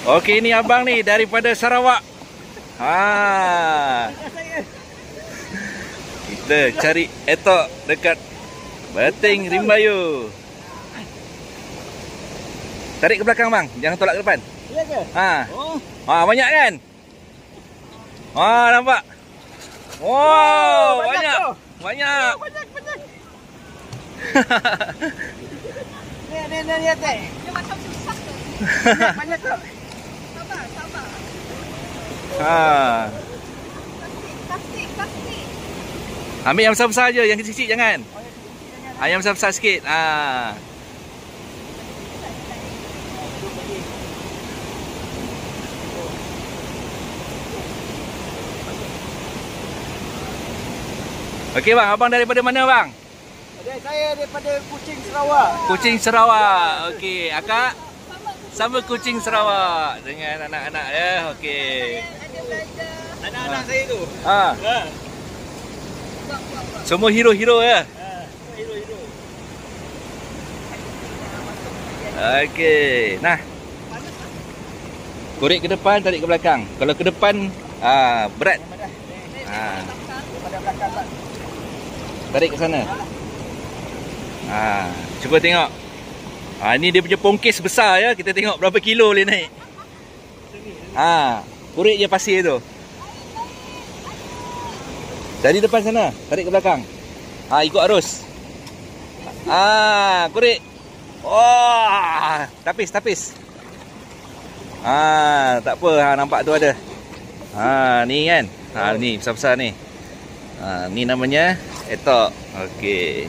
Okey, ni abang ni daripada Sarawak. Kita cari etok dekat Beting Rimbayu. Tarik ke belakang bang, jangan tolak ke depan. Ya ke? Banyak kan? Nampak? Wow, banyak. Banyak. Ni atas. Dia macam susah tu. Banyak tu. Sabar. Plastik. Ambil yang besar-besar je, yang kecil-kecil jangan. Yang besar-besar sikit. Okey bang, abang daripada mana bang? Saya daripada Kuching, Sarawak. Kuching, Sarawak. Okey, akak sama Kuching, Sarawak dengan anak-anak ya. Okey. Ada belajar. Anak-anak saya tu. Semua hero-hero ya. Hero-hero. Okey. Nah. Korek ke depan, tarik ke belakang. Kalau ke depan berat. Pada belakang Pak. Tarik ke sana. Cuba tengok. Ni dia punya pongkis besar ya. Kita tengok berapa kilo boleh naik. Korek je pasir tu. Dari depan sana, tarik ke belakang. Ikut arus. Korek. Tapis. Tak apa, nampak tu ada. Ni kan. Ni besar-besar ni. Ni namanya etok. Okey.